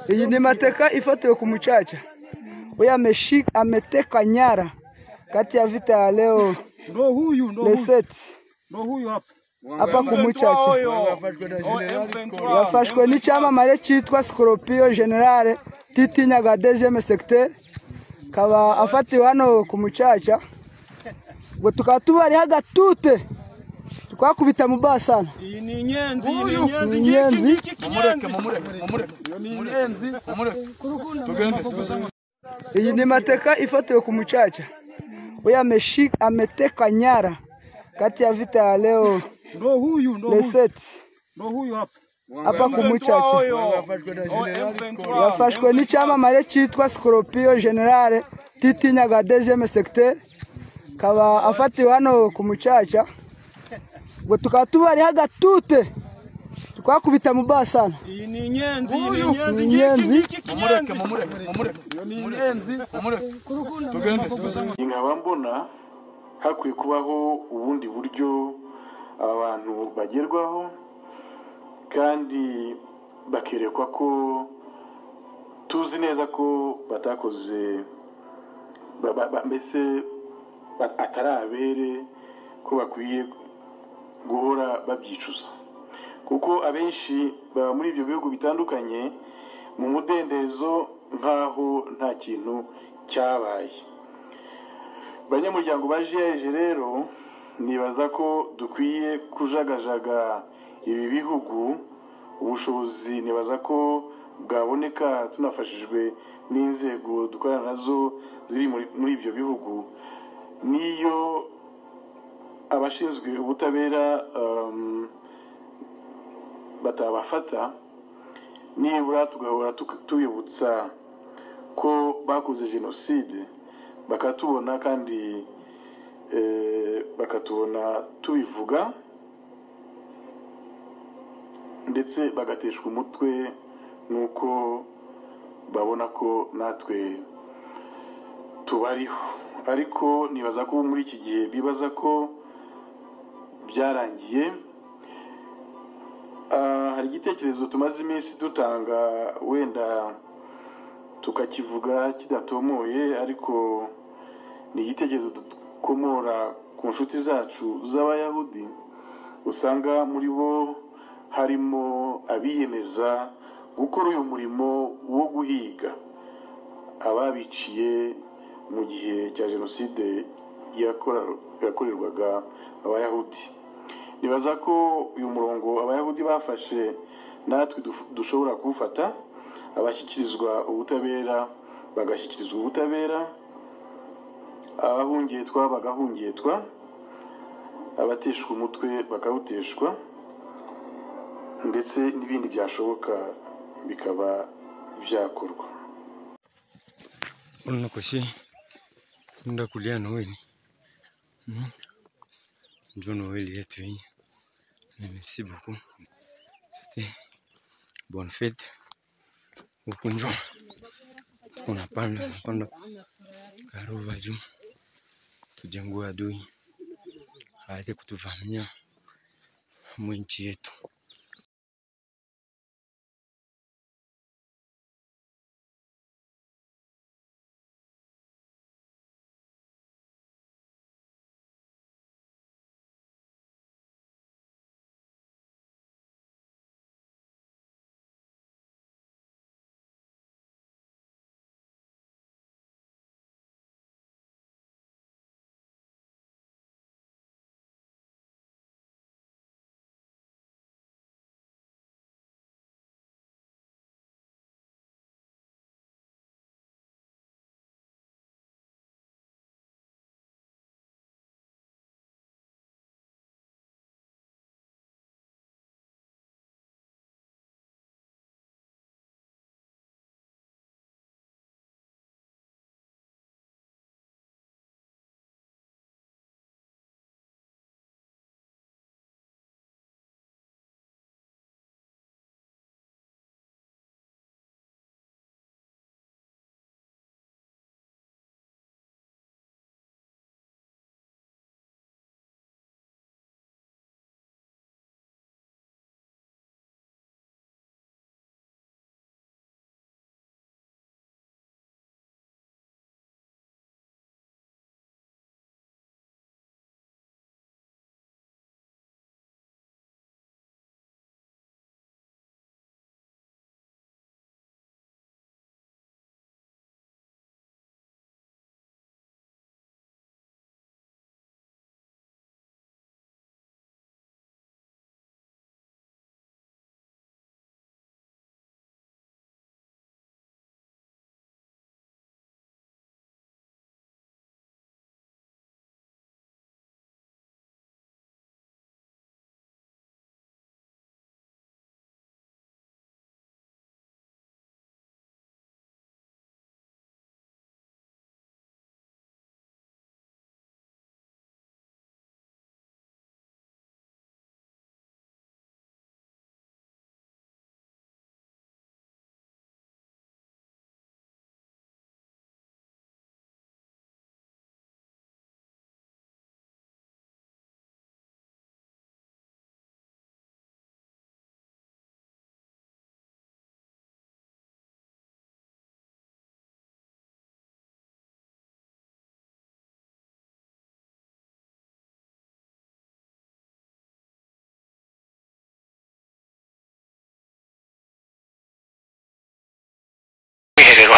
Iyi ni mateka ifatiwe ku Muchacha. Huyu ameteka nyara kati ya vita ya leo. Ndo huyu hapa ku Muchacha. Yafashwe n'icyamamare cyitwa Scorpio General Titinyaga deuxième secteur. Kaba afatiwe hano ku Muchacha. Ngo tukaba tubari hagatute. Twakubita mu basana. Iyi ni inyenzi, Iyi ni mateka ifatiwe ku Muchacha. Huyu ameteka nyara kati ya vita ya leo. Ndo huyu hapa ku Muchacha. Yafashwe n'icyamamare cyitwa Scorpio General Titinyaga deuxième secteur. Kaba afatiwe hano ku Muchacha. Ngo tukaba tubari hagatute. Twakubita mu basana. Iyi ni inyenzi, Nkaba mbona hakwiye kubaho ubundi buryo abantu bagerwaho kandi bakerekwa ko tuzi neza ko batakoze mbese atarabere ko bakwiye guhora babyicuza, kuko abenshi baba muri ibyo bihugu bitandukanye mu mudendezo nkaho nta kintu cyabaye. Banyamuryango baje rero nibaza ko dukwiye kujagajaga ibi bihugu ubushobozi, nibaza ko bwaboneka tunafashijwe n'inzego dukorana nazo ziri muri ibyo bihugu, niyo abashinzwe ubutabera batabafata, nibura tugahora tubibutsa ko bakoze jenoside, bakatubona kandi bakatubona tubivuga ndetse bagateshwa umutwe nuko babona ko natwe tubariho. Ariko nibaza ko muri iki gihe bibaza ko byarangiye. Hari igitekerezo tumaze iminsi dutanga, wenda tukakivuga kidatomoye, ariko ni igitekerezo dukomora ku nshuti zacu z'Abayahudi. Usanga muri bo harimo abiyemeza gukora uyu murimo wo guhiga ababiciye mu gihe cya jenoside yakorerwaga Abayahudi. Nibaza ko uyu murongo Abayahudi bafashe natwe dushobora kuwufata, abashyikirizwa ubutabera bagashyikirizwa ubutabera, abahungiyetwa bagahungiyetwa, abateshwa umutwe bakawuteshwa, ndetse n'ibindi byashoboka bikaba byakorwa. Unakoshi nda kulia Noeli. Ndio Noeli yetu hii. Merci beaucoup. C'était bonne fête. Ukunjo. Unapanda karuba juu. Tujengua adui. Aje kutuvamia mwinchi yetu.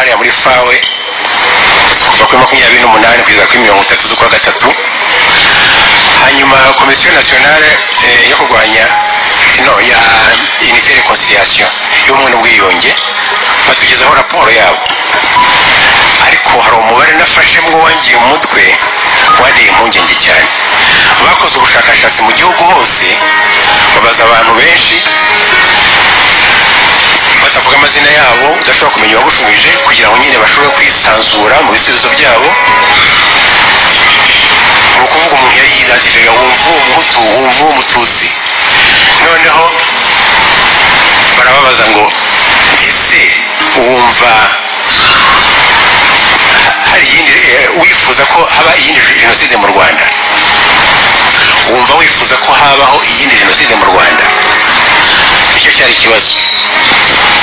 hariya muri fawe kuva kuri 28 kugeza kuri 30 z'ukwa gatatu. Hanyuma komisiyo nationale yo kurwanya ya unité de conciliation y'ubumwe n'ubwiyunge batugezaho raporo yabo, ariko hari umubare nafashemwo wangiye umutwe wanteye impungenge cyane. Bakoze ubushakashatsi mu gihugu hose babaza abantu benshi batavuga amazina yabo, udashobora kumenya uwagushubije kugira ngo nyine bashobore kwisanzura mu bisubizo byabo. Ni ukuvuga umuntu yari yidentifiye wumva umuhutu, wumva umututsi. Noneho barababaza ngo ese wumva hari iyindi wifuza ko haba iyindi jenoside mu Rwanda? Wumva wifuza ko habaho iyindi jenoside mu Rwanda? Icyo cyari ikibazo,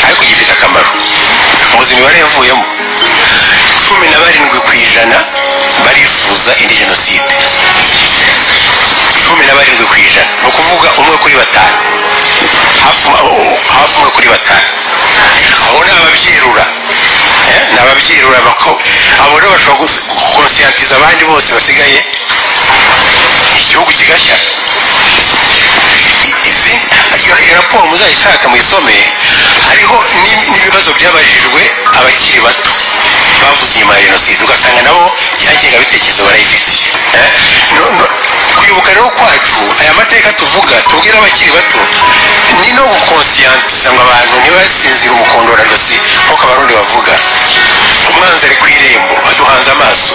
ariko gifite akamaro. Muzi imibare yavuyemo, 17% barifuza indi jenoside. 17%, ni ukuvuga umwe kuri batanu, hafi umwe kuri batanu. Abo ni ababyirura, ni ababyirura. Abo rero bashobora gukonsiyatiza abandi bose basigaye, igihugu kigashya. Iyo raporo muzayishaka muyisome, hariho n'ibibazo byabajijwe abakiri bato bavuze nyuma ya jenoside, ugasanga nabo yagenga bitekerezo barayifite. Kwibuka rero kwacu aya mateka tuvuga tubwira abakiri bato ni no gukonsiyatiza ngo abantu ntibasinzire umukondora josi nk'uko abarundi bavuga. Umwanzi ari ku irembo aduhanze amaso,